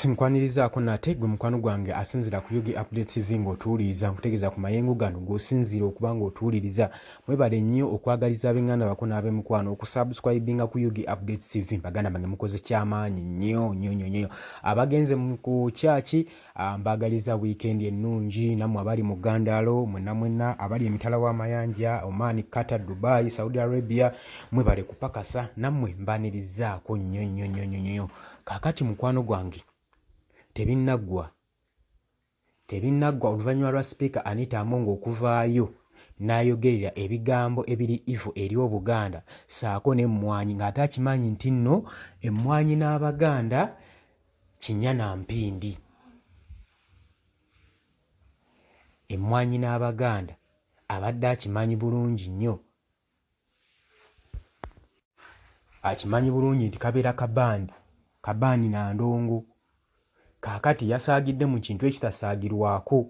Sinkwanirizaako nate gwe mukwano gwange asinzira ku Yugi Update TV ng'otuwuliriza nkutegeeza ku mayengo gano ng'osinzira okuba ng'otuwuliriza. Mwebale nnyo okwagaliza ab'enganda bako n'ab'emikwano okusubscribinga ku Yugi Update TV. Baganda bange mukoze kyamaanyi nnyo. Abagenze ku kyaki mbagaliza weekend ennungi, nammwe abali mu Gandalo mwenna abali emitala w'amayanja Oman, Qatar, Dubai, Saudi Arabia mwebale kupakasa nammwe mbanirizaako nnyo. Kaakati mukwano gwange tebinnaggwa oluvannyuma lwa Speaker Anita Amongo okuvaayo n'ayogerera ebigambo ebiri ivu eri Obuganda saako n'emmwanyi ng'ate akimanyi nti nno emmwanyi n'Abaganda kinya na mpindi. Emmwanyi n'Abaganda abadde akimanyi bulungi nnyo. Akimanyi bulungi nti kabeera kabandi na ndongo. Kaakati yasaagidde mu kintu ekitasaagirwako.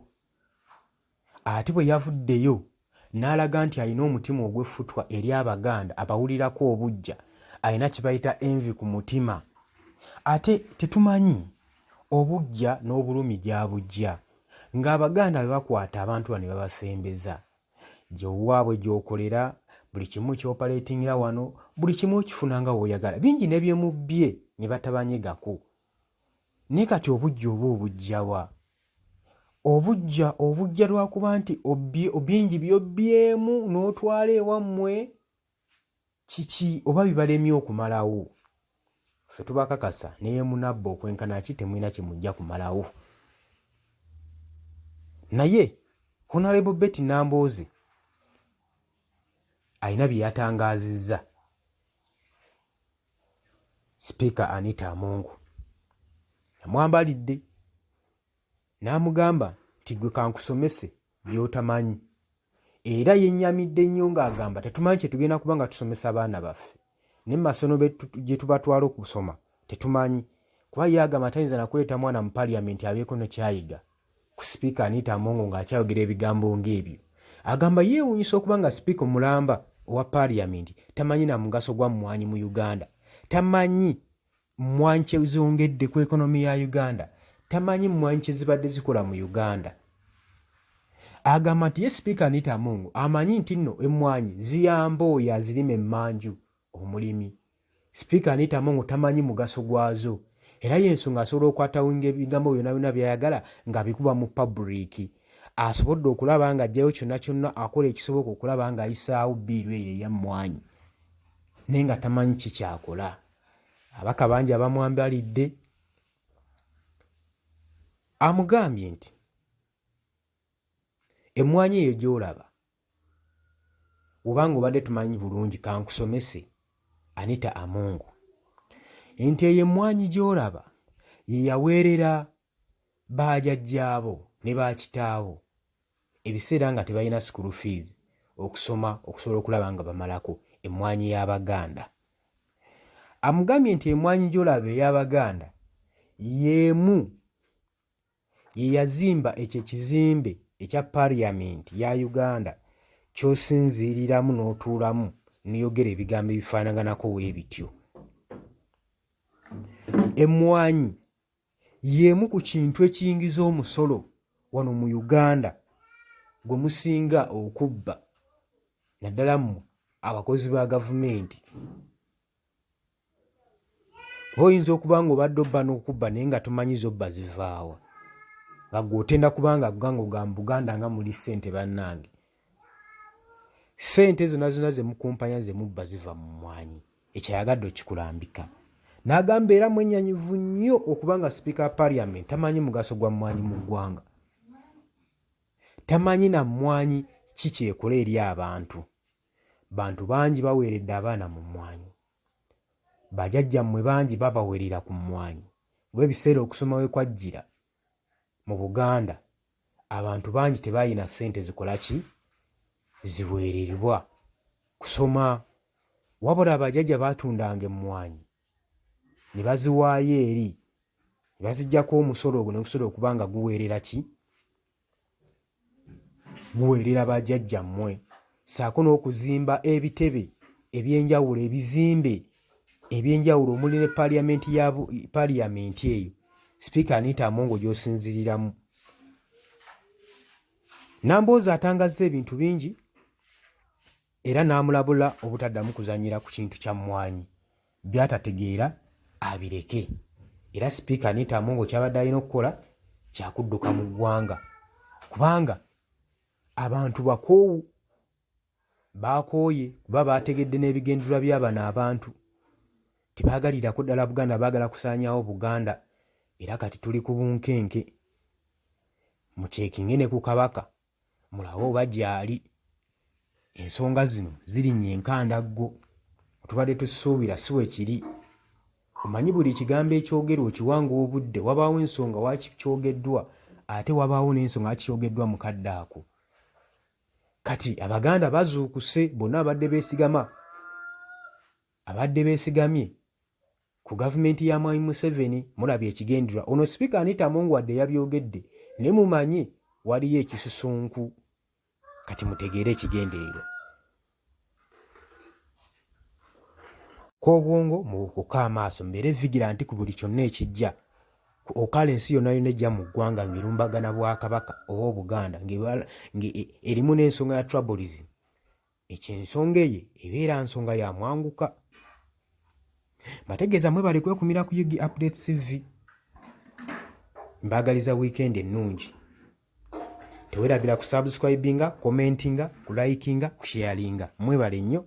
Ate bwe yavuddeyo n'alaga nti alina omutima ogw'effutwa eri Abaganda abawulirako obujja, alina kye bayita envi ku mutima. Ate tetumanyi obujja n'obulumi gy'abujja, ng'Abaganda bwe bakwata abantu bano ne babasembeza. Gy'owaabwe gy'okolera, buli kimu ky'opaleetingira wano, buli kimu okifuna nga bw'oyagala. Bingi ne bye mubbye ne batabanyegako. Naye kati obujja oba obujja wa? Obujja lwakuba nti bingi byobbyemu n'otwala ewammwe kiki oba bibalemye okumalawo. Ffe tubakakasa naye munabba okwenkana ki temulina kye mujja kumalawo. Naye Honorable Betty Nambooze alina bye yatangaazizza Speaker Anita Amongo. Amwambalidde n'amugamba nti gwe Kankusomesse by'otamanyi, era yennyamidde nnyo ng'agamba tetumanyi kye tugenda kuba nga tusomesa abaana baffe ne mu masomero gye tubatwala okusoma tetumanyi, kuba ye agamba tayinza na kuleeta mwana mu Parliament abeeko ne kyayiga ku Speaker Anita Amongo ng'akyayogera ebigambo ng'ebyo. Agamba yeewuunyisa okuba nga Speaker omulamba owa Parliament tamanyi na mugaso gwa mmwanyi mu Uganda, tamanyi mmwanyi kye zongedde ku ekonomi ya Uganda, tamanyi mmwanyi kye zibadde zikola mu Uganda. Agamba nti ye Speaker Anita Amongo amanyi nti nno emmwanyi ziyamba oyo azirima emmanju omulimi. Speaker Anita Amongo tamanyi mugaso gwazo, era y'ensonga asobola okwatawunga ebigambo byonna by'ayagala ng'abikuba mu public. Asobodde okulaba ng'aggyayo kyonna akola ekisoboka okulaba ng'ayisaawo bbiiru eyo ey'emmwanyi, naye nga tamanyi ki kyakola. Abaka bangi abamwambalidde amugambye nti emmwanyi eyo gy'olaba obanga obadde tumanyi bulungi Kankusomesse Anita Amongo nti eyo emmwanyi gy'olaba ye yaweerera bajjajjaabo ne bakitaabo ebiseera nga tebalina school fees okusoma okusobola okulaba nga bamalako emmwanyi y'Abaganda. Amugambye nti emmwanyi gy'olaba ey'Abaganda y'emu ye yazimba ekyo ekizimbe ekya Parliament ya Uganda ky'osinziiriramu n'otuulamu n'yogera ebigambo ebifaanaganako weebityo. Emmwanyi y'emu ku kintu ekiyingiza omusolo wano mu Uganda gwe musinga okubba, naddala mmwe abakozi ba gavumenti. Oyinza okuba nga obadde obba n'okubba naye nga tomanyi zobba zivaawa, nga gw'otenda kubanga gwa mu Buganda nga muli ssente bannange. Ssente zonna ze mukumpanya ze mubba ziva mu mmwanyi, ekyayagadde okikulambika. N'agamba era mwennyanivu nnyo okuba nga Speaker wa Parliament tamanyi mugaso gwa mmwanyi mu ggwanga, tamanyi na mmwanyi ki kyekola eri abantu. Bantu bangi baweeredde abaana mu mmwanyi, bajjajjammwe bangi babawerera ku mmwanyi. Olw'ebiseera okusoma we kwajjira mu Buganda, abantu bangi tebaayina ssente zikola ki ziweererwa kusoma, wabula abajjajja baatundanga emmwanyi ne baziwaayo eri, ne baziggyako omusolo ogwo ne gusobola okuba nga guweerera ki, guweerera bajjajjammwe, saako n'okuzimba ebitebe eby'enjawulo, ebizimbe eby'enjawulo omuli ne Parliament eyo Sipiika Anita Among gy'osinziriramu. Nambooze atangazza ebintu bingi era n'amulabula obutaddamu kuzannyira ku kintu kya mwanyi. By'atategeera abireke. Era Sipiika Anita Among ky'abadde alina okukola kyakudduka mu ggwanga. Kubanga abantu bakoowu baakooye kuba baategedde n'ebigendera bya bano abantu. Tebaagalirako ddala Buganda, baagala kusaanyaawo Buganda. Era kati tuli ku bunkenke. Muceekinge ne ku Kabaka mulabe oba gy'ali. Ensonga zino zirinnye enkandaggo. Tubadde tusuubira si we kiri. Omanyi buli kigambo ekyogerwa okiwanga obudde, wabaawo ensonga lwaki kyogeddwa, ate wabaawo n'ensonga lwaki kyogeddwa mu kadde ako. Kati Abaganda bazuukuse, bonna abadde beesigamye ku gavumenti ya Mwami Museveni. Mulabye ekigendererwa. Ono Sipiika Anita Among wadde yabyogedde ne mumanye waliyo ekisusunku. Kati mutegeere ekigendererwa. K'obwongo mubukuka amaaso, mbeere vigilanti ku buli kyonna ekijja. Okala ensi yonna yonna ejja mu ggwanga ng'erumbagana Bwakabaka oba Obuganda ng'erimu n'ensonga ya tribalism. Ekyo ensonga eyo ebeera nsonga ya mwanguka. Mbategeeza mwebale kwekumira ku Yugi Updates TV. Mbaagaliza weekend ennungi. Teweerabira ku subscribinga, commentinga, ku likinga, ku sharinga. Mwebale nnyo.